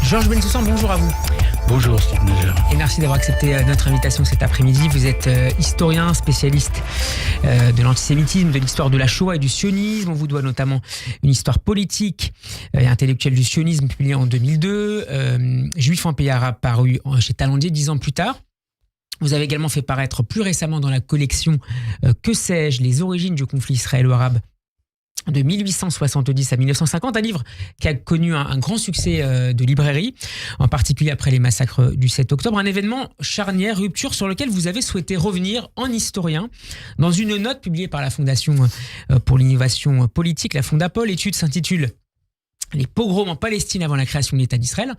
Georges Bensoussan, bonjour à vous. Bonjour Steve Nager. Et merci d'avoir accepté notre invitation cet après-midi. Vous êtes historien, spécialiste de l'antisémitisme, de l'histoire de la Shoah et du sionisme. On vous doit notamment une histoire politique et intellectuelle du sionisme publiée en 2002, Juifs en pays arabe paru chez Talandier 10 ans plus tard. Vous avez également fait paraître plus récemment dans la collection Que sais-je, les origines du conflit israélo-arabe de 1870 à 1950, un livre qui a connu un grand succès de librairie, en particulier après les massacres du 7 octobre, un événement charnière, rupture, sur lequel vous avez souhaité revenir en historien. Dans une note publiée par la Fondation pour l'innovation politique, la Fondapol, l'étude s'intitule Les pogroms en Palestine avant la création de l'État d'Israël,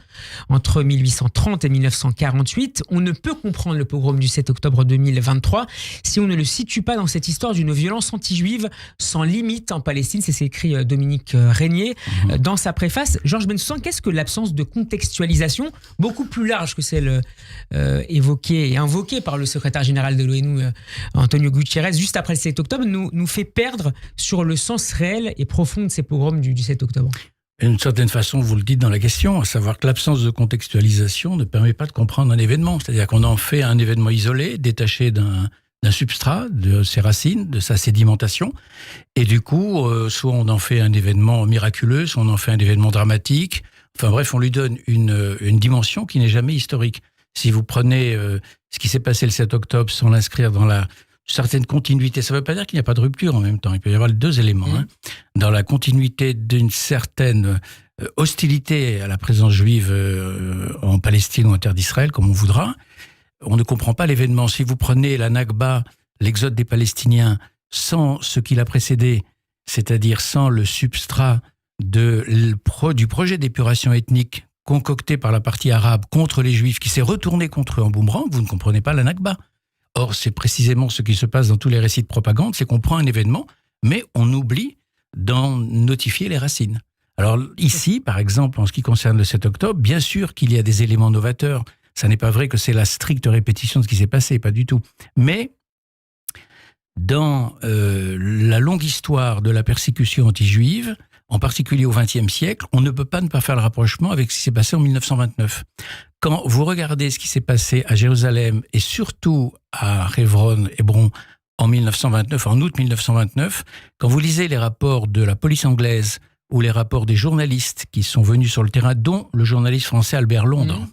entre 1830 et 1948. On ne peut comprendre le pogrom du 7 octobre 2023 si on ne le situe pas dans cette histoire d'une violence anti-juive sans limite en Palestine. C'est ce qu'écrit Dominique Régnier dans sa préface. Georges Bensoussan, qu'est-ce que l'absence de contextualisation, beaucoup plus large que celle évoquée et invoquée par le secrétaire général de l'ONU, Antonio Guterres, juste après le 7 octobre, nous fait perdre sur le sens réel et profond de ces pogroms du 7 octobre? D'une certaine façon, vous le dites dans la question, à savoir que l'absence de contextualisation ne permet pas de comprendre un événement. C'est-à-dire qu'on en fait un événement isolé, détaché d'un substrat, de ses racines, de sa sédimentation. Et du coup, soit on en fait un événement miraculeux, soit on en fait un événement dramatique. Enfin bref, on lui donne une dimension qui n'est jamais historique. Si vous prenez ce qui s'est passé le 7 octobre sans l'inscrire dans la certaine continuité, ça ne veut pas dire qu'il n'y a pas de rupture en même temps. Il peut y avoir les deux éléments. Dans la continuité d'une certaine hostilité à la présence juive en Palestine ou en terre d'Israël, comme on voudra, on ne comprend pas l'événement. Si vous prenez la Nakba, l'exode des Palestiniens, sans ce qui l'a précédé, c'est-à-dire sans le substrat du projet d'épuration ethnique concocté par la partie arabe contre les Juifs, qui s'est retourné contre eux en boomerang, vous ne comprenez pas la Nakba. Or, c'est précisément ce qui se passe dans tous les récits de propagande, c'est qu'on prend un événement, mais on oublie d'en notifier les racines. Alors ici, par exemple, en ce qui concerne le 7 octobre, bien sûr qu'il y a des éléments novateurs. Ça n'est pas vrai que c'est la stricte répétition de ce qui s'est passé, pas du tout. Mais dans la longue histoire de la persécution anti-juive, en particulier au XXe siècle, on ne peut pas ne pas faire le rapprochement avec ce qui s'est passé en 1929. Quand vous regardez ce qui s'est passé à Jérusalem et surtout à Hébron en 1929, en août 1929, quand vous lisez les rapports de la police anglaise ou les rapports des journalistes qui sont venus sur le terrain, dont le journaliste français Albert Londres,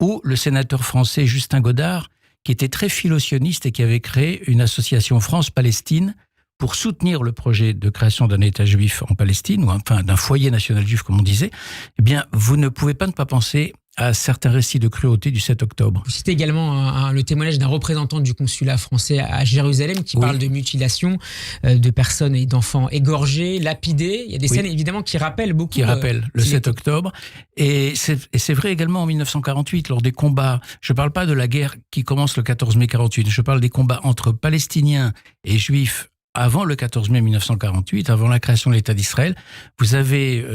ou le sénateur français Justin Godard, qui était très philo-sioniste et qui avait créé une association France-Palestine pour soutenir le projet de création d'un État juif en Palestine, ou enfin d'un foyer national juif, comme on disait, eh bien, vous ne pouvez pas ne pas penser à certains récits de cruauté du 7 octobre. Vous citez également le témoignage d'un représentant du consulat français à Jérusalem qui parle de mutilation de personnes et d'enfants égorgés, lapidés. Il y a des scènes évidemment qui rappellent beaucoup. Qui rappellent le 7 octobre. Et c'est vrai également en 1948, lors des combats. Je ne parle pas de la guerre qui commence le 14 mai 48. Je parle des combats entre Palestiniens et Juifs avant le 14 mai 1948, avant la création de l'État d'Israël. Vous avez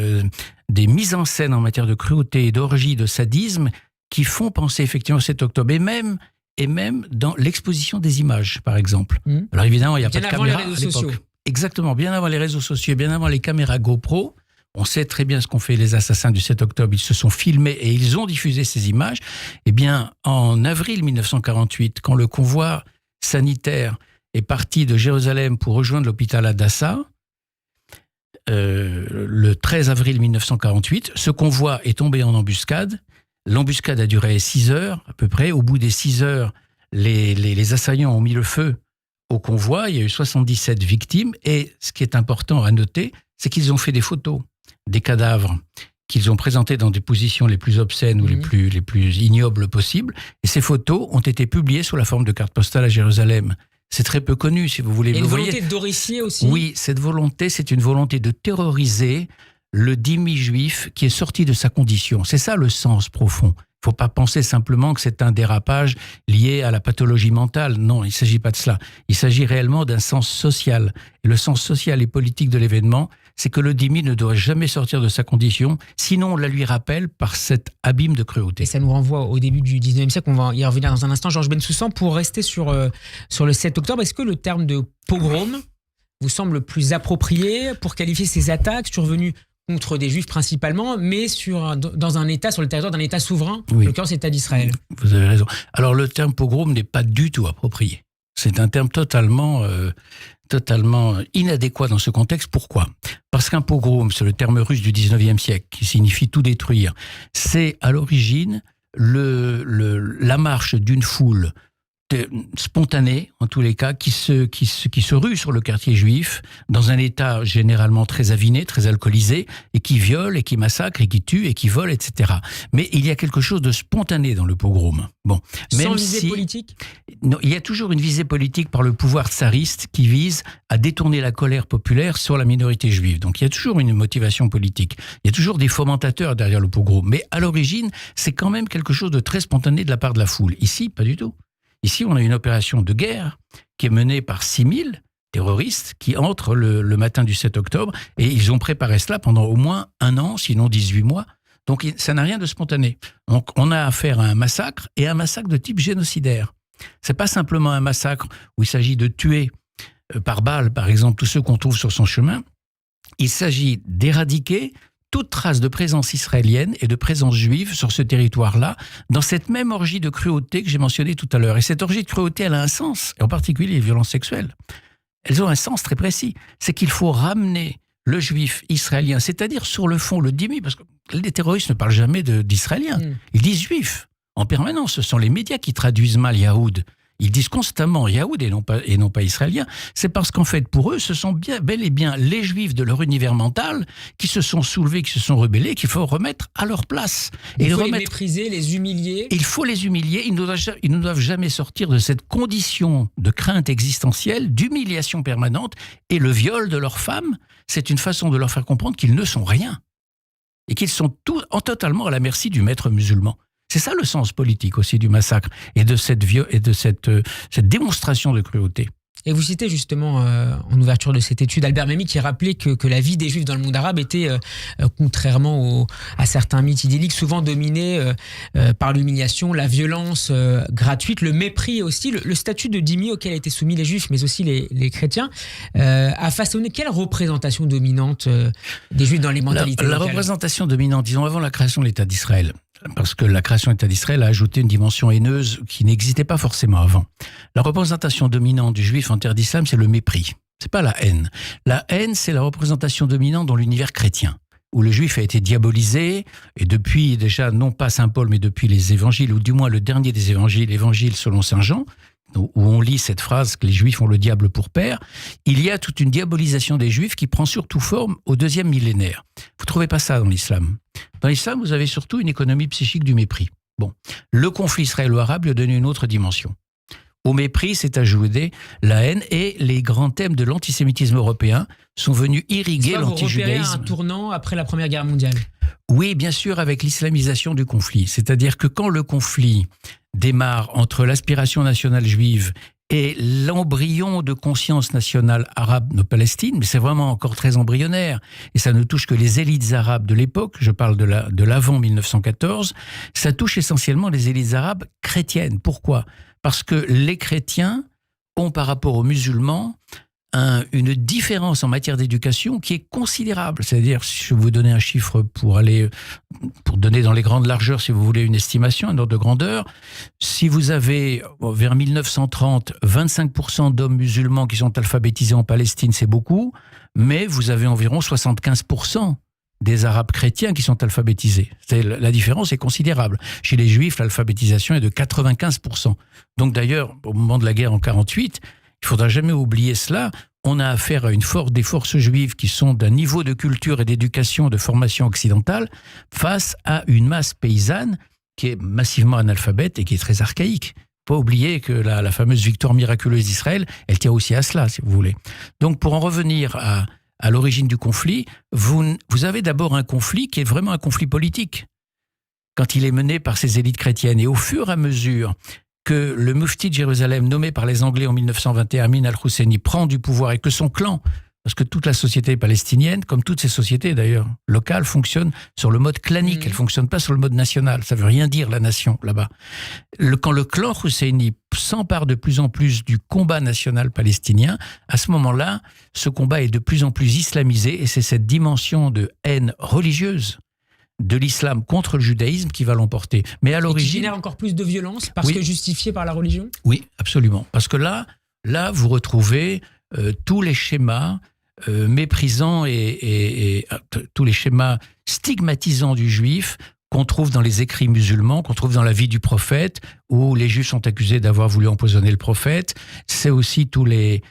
des mises en scène en matière de cruauté, d'orgie, de sadisme qui font penser effectivement au 7 octobre. Et même dans l'exposition des images, par exemple. Alors évidemment, il n'y a pas de caméra à l'époque. Exactement, bien avant les réseaux sociaux, bien avant les caméras GoPro. On sait très bien ce qu'ont fait les assassins du 7 octobre. Ils se sont filmés et ils ont diffusé ces images. Eh bien, en avril 1948, quand le convoi sanitaire est parti de Jérusalem pour rejoindre l'hôpital Hadassah, le 13 avril 1948, ce convoi est tombé en embuscade. L'embuscade a duré 6 heures à peu près. Au bout des 6 heures, les assaillants ont mis le feu au convoi. Il y a eu 77 victimes. Et ce qui est important à noter, c'est qu'ils ont fait des photos des cadavres qu'ils ont présentés dans des positions les plus obscènes ou les plus ignobles possibles. Et ces photos ont été publiées sous la forme de cartes postales à Jérusalem. C'est très peu connu, si vous voulez. Et une volonté d'horrifier aussi. Oui, cette volonté, c'est une volonté de terroriser le dhimmi juif qui est sorti de sa condition. C'est ça le sens profond. Il ne faut pas penser simplement que c'est un dérapage lié à la pathologie mentale. Non, il ne s'agit pas de cela. Il s'agit réellement d'un sens social. Et le sens social et politique de l'événement, c'est que le dhimmi ne doit jamais sortir de sa condition, sinon on la lui rappelle par cet abîme de cruauté. Et ça nous renvoie au début du 19e siècle, on va y revenir dans un instant. Georges Bensoussan, pour rester sur le 7 octobre, est-ce que le terme de pogrom vous semble plus approprié pour qualifier ces attaques survenues contre des Juifs principalement, mais dans un État, sur le territoire d'un État souverain, Oui. en l'occurrence l'État d'Israël. Vous avez raison. Alors le terme pogrom n'est pas du tout approprié. C'est un terme totalement inadéquat dans ce contexte. Pourquoi ? Parce qu'un pogrom, c'est le terme russe du 19e siècle, qui signifie tout détruire. C'est à l'origine la marche d'une foule spontanée, en tous les cas, qui se rue sur le quartier juif, dans un état généralement très aviné, très alcoolisé, et qui viole, et qui massacre, et qui tue, et qui vole, etc. Mais il y a quelque chose de spontané dans le pogrom. Bon, sans visée politique ? Non, il y a toujours une visée politique par le pouvoir tsariste qui vise à détourner la colère populaire sur la minorité juive. Donc il y a toujours une motivation politique. Il y a toujours des fomentateurs derrière le pogrom. Mais à l'origine, c'est quand même quelque chose de très spontané de la part de la foule. Ici, pas du tout. Ici, on a une opération de guerre qui est menée par 6000 terroristes qui entrent le matin du 7 octobre et ils ont préparé cela pendant au moins 1 an, sinon 18 mois. Donc ça n'a rien de spontané. Donc on a affaire à un massacre et un massacre de type génocidaire. C'est pas simplement un massacre où il s'agit de tuer par balle, par exemple, tous ceux qu'on trouve sur son chemin. Il s'agit d'éradiquer toute trace de présence israélienne et de présence juive sur ce territoire-là, dans cette même orgie de cruauté que j'ai mentionnée tout à l'heure. Et cette orgie de cruauté, elle a un sens, et en particulier les violences sexuelles. Elles ont un sens très précis. C'est qu'il faut ramener le juif israélien, c'est-à-dire sur le fond, le dhimmi, parce que les terroristes ne parlent jamais d'israéliens. Ils disent juif en permanence. Ce sont les médias qui traduisent mal Yahoud. Ils disent constamment Yahoud et non pas israélien. C'est parce qu'en fait, pour eux, ce sont bel et bien les Juifs de leur univers mental qui se sont soulevés, qui se sont rebellés, qu'il faut remettre à leur place. Il faut les mépriser, les humilier. Il faut les humilier. Ils ne doivent jamais sortir de cette condition de crainte existentielle, d'humiliation permanente. Et le viol de leurs femmes, c'est une façon de leur faire comprendre qu'ils ne sont rien. Et qu'ils sont totalement à la merci du maître musulman. C'est ça le sens politique aussi du massacre et de cette démonstration de cruauté. Et vous citez justement en ouverture de cette étude Albert Memmi qui rappelait que la vie des Juifs dans le monde arabe était, contrairement à certains mythes idylliques, souvent dominée par l'humiliation, la violence gratuite, le mépris aussi. Le statut de dhimmi auquel étaient soumis les Juifs, mais aussi les chrétiens, a façonné quelle représentation dominante des Juifs dans les mentalités locales ? La représentation dominante, disons avant la création de l'État d'Israël. Parce que la création de l'État d'Israël a ajouté une dimension haineuse qui n'existait pas forcément avant. La représentation dominante du juif en terre d'islam, c'est le mépris. C'est pas la haine. La haine, c'est la représentation dominante dans l'univers chrétien, où le juif a été diabolisé, et depuis déjà, non pas Saint Paul, mais depuis les évangiles, ou du moins le dernier des évangiles, l'évangile selon Saint Jean, où on lit cette phrase que les Juifs ont le diable pour père, il y a toute une diabolisation des Juifs qui prend surtout forme au 2e millénaire. Vous ne trouvez pas ça dans l'islam. Dans l'islam, vous avez surtout une économie psychique du mépris. Bon, le conflit israélo-arabe lui a donné une autre dimension. Au mépris s'est ajoutée la haine et les grands thèmes de l'antisémitisme européen sont venus irriguer l'antijudaïsme. Vous repérez un tournant après la Première Guerre mondiale ? Oui, bien sûr, avec l'islamisation du conflit. C'est-à-dire que quand le conflit démarre entre l'aspiration nationale juive et l'embryon de conscience nationale arabe de Palestine, mais c'est vraiment encore très embryonnaire, et ça ne touche que les élites arabes de l'époque, je parle de l'avant 1914, ça touche essentiellement les élites arabes chrétiennes. Pourquoi ? Parce que les chrétiens ont par rapport aux musulmans une différence en matière d'éducation qui est considérable. C'est-à-dire, si je vais vous donner un chiffre pour donner dans les grandes largeurs, si vous voulez une estimation, un ordre de grandeur, si vous avez, vers 1930, 25% d'hommes musulmans qui sont alphabétisés en Palestine, c'est beaucoup, mais vous avez environ 75% des Arabes chrétiens qui sont alphabétisés. La différence est considérable. Chez les Juifs, l'alphabétisation est de 95%. Donc d'ailleurs, au moment de la guerre en 1948, il ne faudra jamais oublier cela. On a affaire à des forces juives qui sont d'un niveau de culture et d'éducation, de formation occidentale, face à une masse paysanne qui est massivement analphabète et qui est très archaïque. Il ne faut pas oublier que la fameuse victoire miraculeuse d'Israël, elle tient aussi à cela, si vous voulez. Donc pour en revenir à l'origine du conflit, vous avez d'abord un conflit qui est vraiment un conflit politique, quand il est mené par ces élites chrétiennes. Et au fur et à mesure que le mufti de Jérusalem, nommé par les Anglais en 1921, Amin al-Husseini, prend du pouvoir et que son clan Parce que toute la société palestinienne, comme toutes ces sociétés d'ailleurs locales, fonctionne sur le mode clanique. Elle ne fonctionne pas sur le mode national. Ça ne veut rien dire la nation là-bas. Quand le clan Husseini s'empare de plus en plus du combat national palestinien, à ce moment-là, ce combat est de plus en plus islamisé et c'est cette dimension de haine religieuse de l'islam contre le judaïsme qui va l'emporter. Mais à l'origine, et qui génère encore plus de violence parce que justifiée par la religion ? Oui, absolument. Parce que là vous retrouvez tous les schémas méprisants et tous les schémas stigmatisants du juif qu'on trouve dans les écrits musulmans, qu'on trouve dans la vie du prophète, où les juifs sont accusés d'avoir voulu empoisonner le prophète. C'est aussi tous les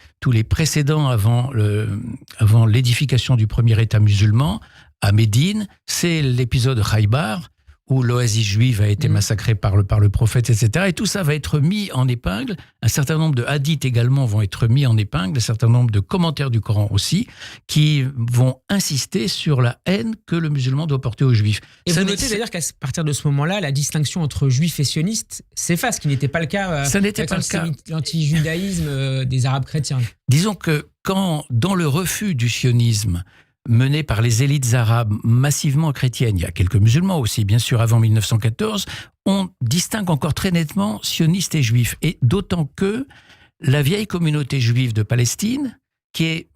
précédents avant l'édification du premier État musulman, à Médine. C'est l'épisode Khaybar, où l'oasis juive a été massacrée par le prophète, etc. Et tout ça va être mis en épingle. Un certain nombre de hadiths également vont être mis en épingle, un certain nombre de commentaires du Coran aussi, qui vont insister sur la haine que le musulman doit porter aux juifs. Et vous notez d'ailleurs qu'à partir de ce moment-là, la distinction entre juifs et sionistes s'efface, ce qui n'était pas le cas avec l'anti-judaïsme des Arabes chrétiens. Disons que quand, dans le refus du sionisme, mené par les élites arabes massivement chrétiennes, il y a quelques musulmans aussi, bien sûr, avant 1914, on distingue encore très nettement sionistes et juifs. Et d'autant que la vieille communauté juive de Palestine, qui est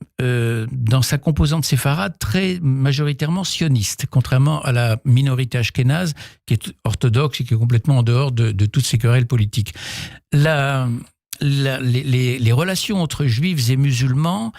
dans sa composante séfarade très majoritairement sioniste, contrairement à la minorité ashkénaze, qui est orthodoxe et qui est complètement en dehors de toutes ces querelles politiques. Les relations entre juifs et musulmans,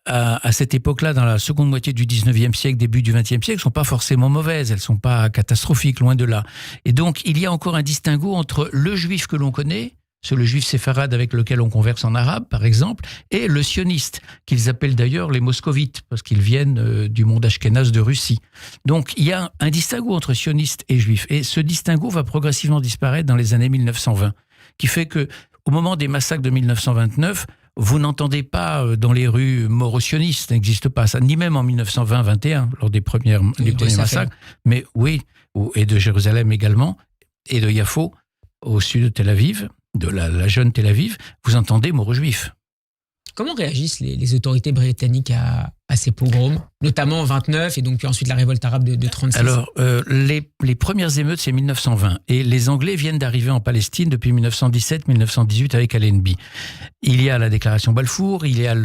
à cette époque-là, dans la seconde moitié du 19e siècle, début du 20e siècle, ne sont pas forcément mauvaises, elles ne sont pas catastrophiques, loin de là. Et donc, il y a encore un distinguo entre le juif que l'on connaît, c'est le juif séfarade avec lequel on converse en arabe, par exemple, et le sioniste, qu'ils appellent d'ailleurs les moscovites, parce qu'ils viennent du monde ashkénaze de Russie. Donc, il y a un distinguo entre sionistes et juifs. Et ce distinguo va progressivement disparaître dans les années 1920, qui fait que, au moment des massacres de 1929, vous n'entendez pas dans les rues moro-sionistes, ça n'existe pas ça, ni même en 1920-21, lors des premiers massacres, mais oui, et de Jérusalem également, et de Yafo, au sud de Tel Aviv, de la jeune Tel Aviv, vous entendez moro-juifs. Comment réagissent les autorités britanniques à ces pogroms, notamment en 29 et donc puis ensuite la révolte arabe de 36? Alors, les premières émeutes, c'est 1920. Et les Anglais viennent d'arriver en Palestine depuis 1917-1918 avec Allenby. Il y a la déclaration Balfour, il y a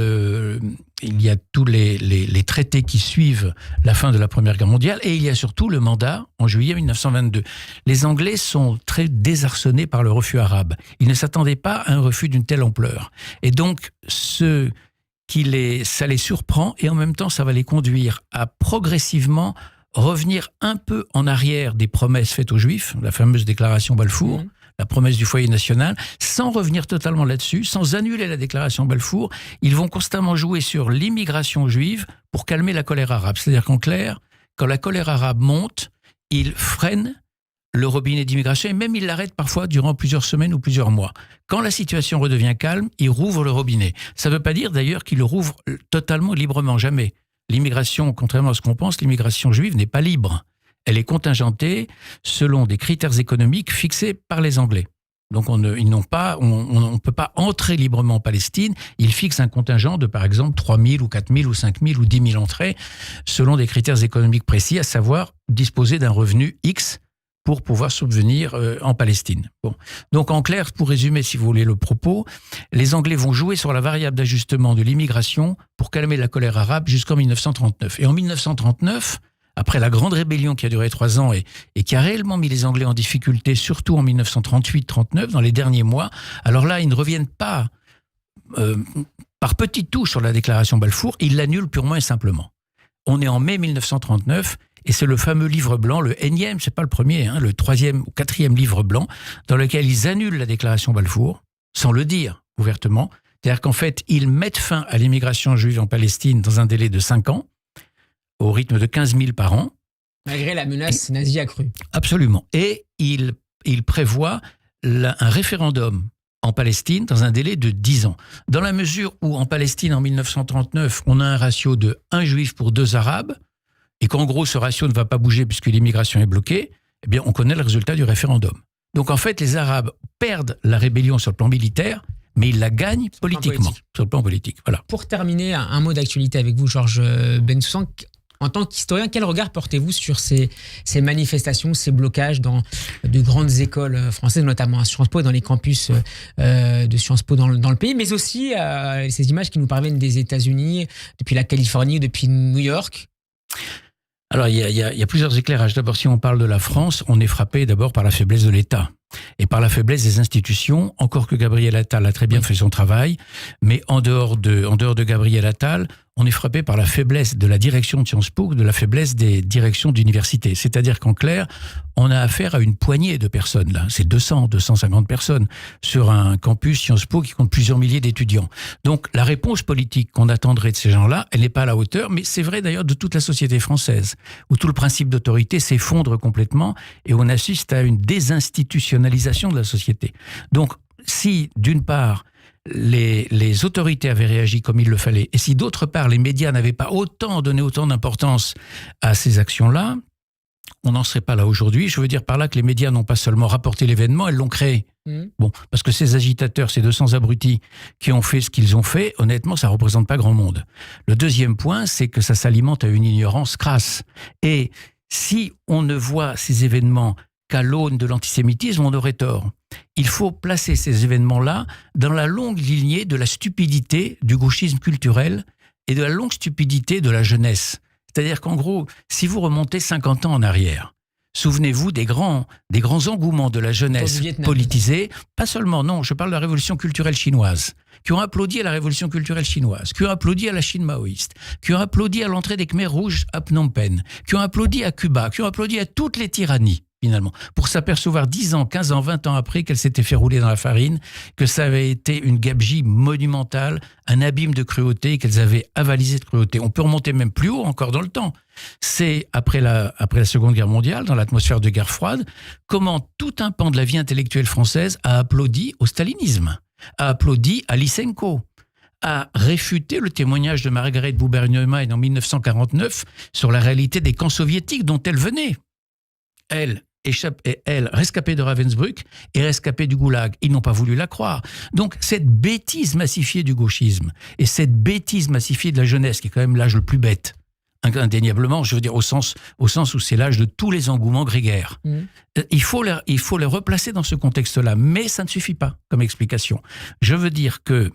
tous les traités qui suivent la fin de la Première Guerre mondiale, et il y a surtout le mandat en juillet 1922. Les Anglais sont très désarçonnés par le refus arabe. Ils ne s'attendaient pas à un refus d'une telle ampleur. Et donc, ça les surprend, et en même temps, ça va les conduire à progressivement revenir un peu en arrière des promesses faites aux Juifs, la fameuse déclaration Balfour, la promesse du foyer national, sans revenir totalement là-dessus, sans annuler la déclaration Balfour. Ils vont constamment jouer sur l'immigration juive pour calmer la colère arabe. C'est-à-dire qu'en clair, quand la colère arabe monte, ils freinent le robinet d'immigration, et même ils l'arrêtent parfois durant plusieurs semaines ou plusieurs mois. Quand la situation redevient calme, ils rouvrent le robinet. Ça ne veut pas dire d'ailleurs qu'ils le rouvrent totalement librement, jamais. L'immigration, contrairement à ce qu'on pense, l'immigration juive n'est pas libre. Elle est contingentée selon des critères économiques fixés par les Anglais. Donc on ne peut pas entrer librement en Palestine. Ils fixent un contingent de, par exemple, 3 000 ou 4 000 ou 5 000 ou 10 000 entrées, selon des critères économiques précis, à savoir disposer d'un revenu X pour pouvoir subvenir en Palestine. Bon. Donc en clair, pour résumer, si vous voulez, le propos, les Anglais vont jouer sur la variable d'ajustement de l'immigration pour calmer la colère arabe jusqu'en 1939. Et en 1939, après la grande rébellion qui a duré 3 ans et qui a réellement mis les Anglais en difficulté, surtout en 1938-39, dans les derniers mois, alors là, ils ne reviennent pas par petites touches sur la déclaration Balfour, ils l'annulent purement et simplement. On est en mai 1939, et c'est le fameux livre blanc, le énième, c'est pas le premier, le 3e ou 4e livre blanc, dans lequel ils annulent la déclaration Balfour, sans le dire ouvertement. C'est-à-dire qu'en fait, ils mettent fin à l'immigration juive en Palestine dans un délai de 5 ans, au rythme de 15 000 par an. Malgré la menace nazie accrue. Absolument. Et ils prévoient un référendum en Palestine dans un délai de 10 ans. Dans la mesure où en Palestine, en 1939, on a un ratio de 1 juif pour 2 arabes, et qu'en gros, ce ratio ne va pas bouger puisque l'immigration est bloquée, eh bien, on connaît le résultat du référendum. Donc, en fait, les Arabes perdent la rébellion sur le plan militaire, mais il la gagne politiquement, sur le plan politique. Voilà. Pour terminer, un mot d'actualité avec vous, Georges Bensoussan. En tant qu'historien, quel regard portez-vous sur ces manifestations, ces blocages dans de grandes écoles françaises, notamment à Sciences Po et dans les campus de Sciences Po dans le pays, mais aussi ces images qui nous parviennent des États-Unis, depuis la Californie, depuis New York? Alors, il y a plusieurs éclairages. D'abord, si on parle de la France, on est frappé d'abord par la faiblesse de l'État et par la faiblesse des institutions, encore que Gabriel Attal a très bien fait son travail, mais en dehors de Gabriel Attal, on est frappé par la faiblesse de la direction de Sciences Po, de la faiblesse des directions d'université. C'est-à-dire qu'en clair, on a affaire à une poignée de personnes, là. C'est 250 personnes sur un campus Sciences Po qui compte plusieurs milliers d'étudiants. Donc, la réponse politique qu'on attendrait de ces gens-là, elle n'est pas à la hauteur, mais c'est vrai d'ailleurs de toute la société française, où tout le principe d'autorité s'effondre complètement et on assiste à une désinstitutionnalisation de la société. Donc, si, d'une part, les autorités avaient réagi comme il le fallait, et si d'autre part les médias n'avaient pas donné autant d'importance à ces actions-là, on n'en serait pas là aujourd'hui. Je veux dire par là que les médias n'ont pas seulement rapporté l'événement, ils l'ont créé. Bon, parce que ces agitateurs, ces 200 abrutis qui ont fait ce qu'ils ont fait, honnêtement, ça ne représente pas grand monde. Le deuxième point, c'est que ça s'alimente à une ignorance crasse. Et si on ne voit ces événements qu'à l'aune de l'antisémitisme, on aurait tort. Il faut placer ces événements-là dans la longue lignée de la stupidité du gauchisme culturel et de la longue stupidité de la jeunesse. C'est-à-dire qu'en gros, si vous remontez 50 ans en arrière, souvenez-vous des grands engouements de la jeunesse politisée, pas seulement, non, je parle de la révolution culturelle chinoise, qui ont applaudi à la révolution culturelle chinoise, qui ont applaudi à la Chine maoïste, qui ont applaudi à l'entrée des Khmers rouges à Phnom Penh, qui ont applaudi à Cuba, qui ont applaudi à toutes les tyrannies, finalement, pour s'apercevoir 10 ans, 15 ans, 20 ans après qu'elle s'était fait rouler dans la farine, que ça avait été une gabegie monumentale, un abîme de cruauté, qu'elles avaient avalisé de cruauté. On peut remonter même plus haut encore dans le temps. C'est après la Seconde Guerre mondiale, dans l'atmosphère de guerre froide, comment tout un pan de la vie intellectuelle française a applaudi au stalinisme, a applaudi à Lysenko, a réfuté le témoignage de Margaret Buber-Neumann en 1949 sur la réalité des camps soviétiques dont elle venait. Elle, rescapée de Ravensbrück et rescapée du goulag. Ils n'ont pas voulu la croire. Donc, cette bêtise massifiée du gauchisme et cette bêtise massifiée de la jeunesse, qui est quand même l'âge le plus bête, indéniablement, je veux dire au sens où c'est l'âge de tous les engouements grégaires. Il faut les replacer dans ce contexte-là, mais ça ne suffit pas comme explication. Je veux dire que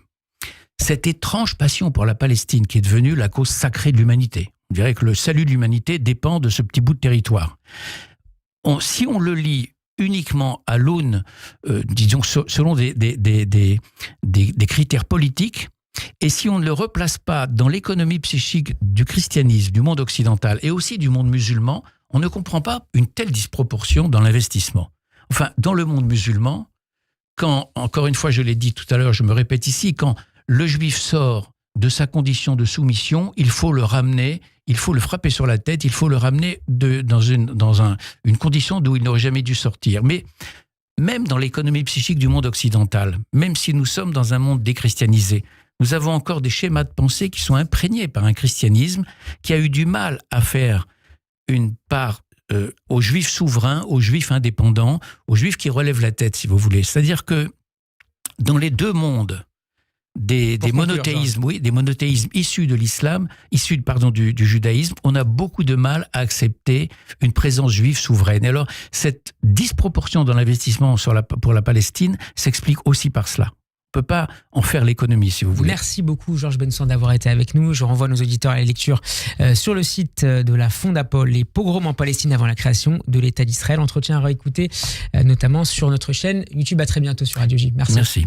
cette étrange passion pour la Palestine qui est devenue la cause sacrée de l'humanité, on dirait que le salut de l'humanité dépend de ce petit bout de territoire. Si on le lit uniquement à l'aune, disons, selon des critères politiques, et si on ne le replace pas dans l'économie psychique du christianisme, du monde occidental et aussi du monde musulman, on ne comprend pas une telle disproportion dans l'investissement. Enfin, dans le monde musulman, quand, encore une fois, je l'ai dit tout à l'heure, je me répète ici, quand le juif sort de sa condition de soumission, il faut le ramener, il faut le frapper sur la tête, il faut le ramener dans une condition d'où il n'aurait jamais dû sortir. Mais même dans l'économie psychique du monde occidental, même si nous sommes dans un monde déchristianisé, nous avons encore des schémas de pensée qui sont imprégnés par un christianisme qui a eu du mal à faire une part aux juifs souverains, aux juifs indépendants, aux juifs qui relèvent la tête, si vous voulez. C'est-à-dire que dans les deux mondes, des monothéismes issus de l'islam, du judaïsme, on a beaucoup de mal à accepter une présence juive souveraine. Et alors, cette disproportion dans l'investissement pour la Palestine s'explique aussi par cela. On ne peut pas en faire l'économie, si vous voulez. Merci beaucoup, Georges Bensoussan, d'avoir été avec nous. Je renvoie nos auditeurs à la lecture sur le site de la Fondapol, les pogroms en Palestine avant la création de l'État d'Israël. Entretien à réécouter, notamment sur notre chaîne YouTube. À très bientôt sur Radio J. Merci.